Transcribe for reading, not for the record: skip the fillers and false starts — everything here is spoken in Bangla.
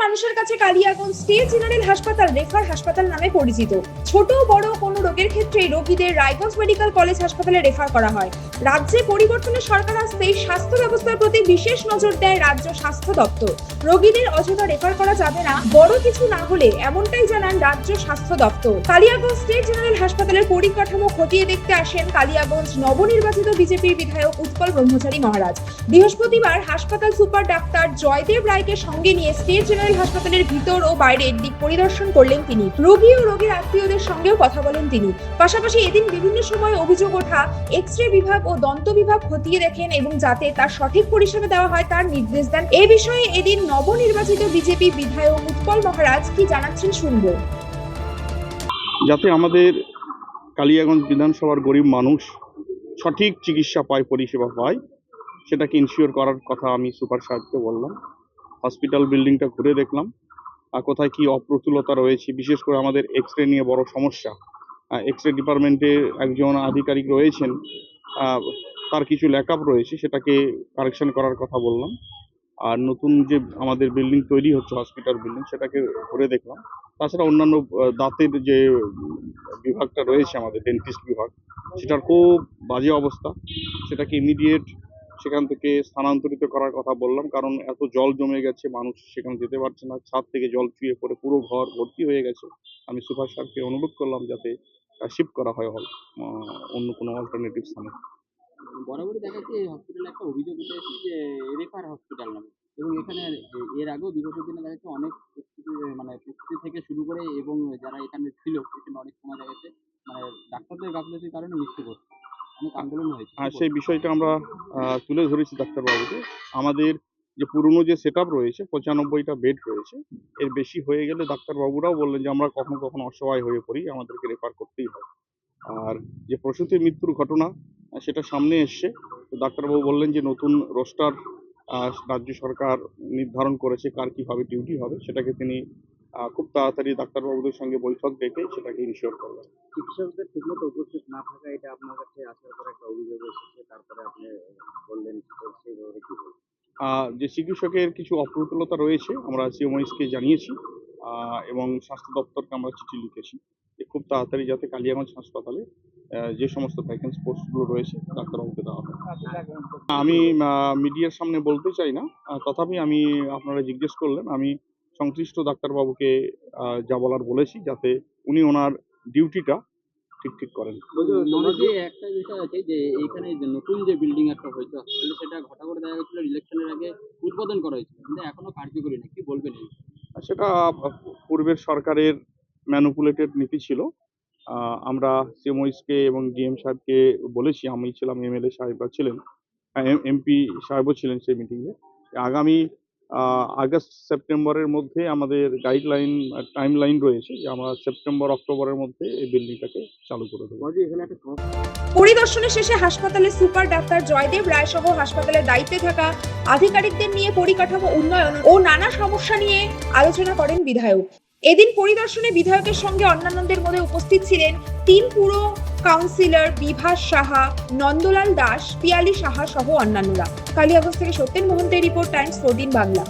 মানুষের কাছে কালিয়াগঞ্জ স্টেট জেনারেল হাসপাতাল রেফার হাসপাতাল নামে পরিচিত। ছোট বড় কোনো রোগের ক্ষেত্রে রোগীদের রায়গঞ্জ মেডিকেল কলেজ হাসপাতালে রেফার করা হয়। রাজ্যে পরিবর্তনের সরকার আসতেই স্বাস্থ্য ব্যবস্থার প্রতি বিশেষ নজর দেয় রাজ্য স্বাস্থ্য দপ্তর। রোগীদের অযথা রেফার করা যাবে না, বড় কিছু না হলে, এমনটাই জানান রাজ্য স্বাস্থ্য দপ্তর। কালিয়াগঞ্জ স্টেট জেনারেল হাসপাতালের পরিকাঠামো খতিয়ে দেখতে আসেন কালিয়াগঞ্জ নবনির্বাচিত বিজেপির বিধায়ক উৎপল ব্রহ্মচারী মহারাজ। বৃহস্পতিবার হাসপাতাল সুপার ডাক্তার জয়দেব রায়কে সঙ্গে নিয়ে স্টেট জেনারেল হাসপাতালের ভিতর ও বাইরের দিক পরিদর্শন করলেন তিনি। রোগী ও রোগীর আত্মীয়দের সঙ্গেও কথা বলেন তিনি। পাশাপাশি এদিন বিভিন্ন সময় অভিযোগ ওঠা এক্স-রে বিভাগ ও দন্ত বিভাগ খতিয়ে দেখেন এবং যাতে তার সঠিক পরিষেবা দেওয়া হয় তার নির্দেশ দেন। এ বিষয়ে এদিন নবনির্বাচিত বিজেপি বিধায়ক উৎপল মহারাজ কি জানাচ্ছেন শুনব। যাতে আমাদের কালিয়াগঞ্জ বিধানসভার গরিব মানুষ সঠিক চিকিৎসা পায়, পরিষেবা পায়, সেটাকে ইনশিওর করার কথা আমি সুপার সাহেবকে বললাম। হসপিটাল বিল্ডিংটা ঘুরে দেখলাম, কোথায় কি অপ্রতুলতা রয়েছে, বিশেষ করে আমাদের এক্স-রে নিয়ে বড় সমস্যা। এক্স-রে ডিপার্টমেন্টে একজন আধিকারিক রয়েছেন, তার কিছু ল্যাকআপ রয়েছে, সেটাকে কারেকশন করার কথা বললাম। আর নতুন যে আমাদের বিল্ডিং তৈরি হচ্ছে হসপিটাল বিল্ডিং, সেটাকে ঘুরে দেখলাম। তাছাড়া অন্যান্য দাঁতের যে বিভাগটা রয়েছে আমাদের ডেন্টিস্ট বিভাগ, সেটার খুব বাজে অবস্থা, সেটাকে ইমিডিয়েট সেখান থেকে স্থানান্তরিত করার কথা বললাম। কারণ এত জল জমে গেছে, মানুষ সেখানে যেতে পারছে না, ছাদ থেকে জল চুইয়ে পড়ে পুরো ঘর ভর্তি হয়ে গেছে। আমি সুপার সাহেবকে অনুরোধ করলাম যাতে শিফট করা হয় অন্য কোনো অল্টারনেটিভ স্থানে। বরাবরই দেখা যাচ্ছে এই হসপিটালে একটা অভিযোগ উঠে এসেছে যে রেফার হসপিটাল নামে, এবং এখানে এর আগেও বিগত দিনে দেখা যাচ্ছে অনেক প্রস্তুতি থেকে শুরু করে এবং যারা এখানে ছিল সেখানে অনেক সময় দেখা যাচ্ছে ডাক্তারদের গাফিলতির কারণে মৃত্যু ঘটছে, অনেক আন্দোলন হয়েছে। সেই বিষয়টা আমরা তুলে ধরেছি ডাক্তারবাবুকে। আমাদের যে পুরনো যে সেট আপ রয়েছে, 95টা বেড রয়েছে, এর বেশি হয়ে গেলে ডাক্তারবাবুরাও বললেন যে আমরা কখনো কখনো অসহায় হয়ে পড়ি, আমাদেরকে রেফার করতেই হয়। আর যে প্রসূতি মৃত্যুর ঘটনা সেটা সামনে এসছে, তো ডাক্তারবাবু বললেন যে নতুন রোস্টার রাজ্য সরকার নির্ধারণ করেছে কার কীভাবে ডিউটি হবে, সেটাকে তিনি খুব তাড়াতাড়ি ডাক্তারবাবুদের সঙ্গে বৈঠক ডেকে সেটাকে ইনশিওর করবেন। চিকিৎসকদের ঠিকমতো উপস্থিত না থাকা, এটা আপনার কাছে আসার পর একটা অভিযোগ এসেছে, তারপরে আপনি বললেন সেইভাবে কি বলবেন? যে চিকিৎসকের কিছু অপ্রতুলতা রয়েছে, আমরা সিএমওএইচকে জানিয়েছি এবং স্বাস্থ্য দপ্তরকে আমরা চিঠি লিখেছি যে খুব তাড়াতাড়ি যাতে কালিয়াগঞ্জ হাসপাতালে যে সমস্ত ভ্যাকেন্সি পোস্টগুলো রয়েছে ডাক্তারবাবুকে দেওয়া হয়। আমি মিডিয়ার সামনে বলতে চাই না, তথাপি আমি আপনারা জিজ্ঞেস করলেন, আমি সংশ্লিষ্ট ডাক্তারবাবুকে যা বলার বলেছি যাতে উনি ওনার ডিউটিটা ঠিক করেন। একটা বিষয় আছে যে এখানে নতুন যে বিল্ডিং একটা হয়েছে হসপিটালে, সেটা ঘটা করে দেখা গেছিল ইলেকশনের আগে উদ্বোধন করা হয়েছিল, কিন্তু এখনো কার্যকরী নেই, কি বলবেন? সেটা পূর্বের সরকারের ম্যানুপুলেটেড নীতি ছিল। আমরা সিএমওইসকে এবং ডিএম সাহেবকে বলেছি, আমি ছিলাম, এমএলএ সাহেবরা ছিলেন, এমপি সাহেবও ছিলেন সেই মিটিংয়ে। আগামী আগস্ট সেপ্টেম্বরের মধ্যে আমাদের গাইডলাইন টাইম লাইন রয়েছে যে আমরা সেপ্টেম্বর অক্টোবরের মধ্যে এই বিল্ডিংটাকে চালু করে দেবো। পরিদর্শনে শেষে হাসপাতালের সুপার ডাক্তার জয়দেব রায় সহ হাসপাতালের দায়িত্বে থাকা আধিকারিকদের নিয়ে পরিকাঠামো উন্নয়ন ও নানা সমস্যা নিয়ে আলোচনা করেন বিধায়ক। এদিন পরিদর্শনে বিধায়কের সঙ্গে অন্যান্যদের মধ্যে উপস্থিত ছিলেন 3 পুর কাউন্সিলর বিভাস সাহা, নন্দলাল দাস, পিয়ালি সাহা সহ অন্যান্যরা। কালিয়াগঞ্জ থেকে সত্যেন মোহন্তের রিপোর্ট, টাইমস 14 বাংলা।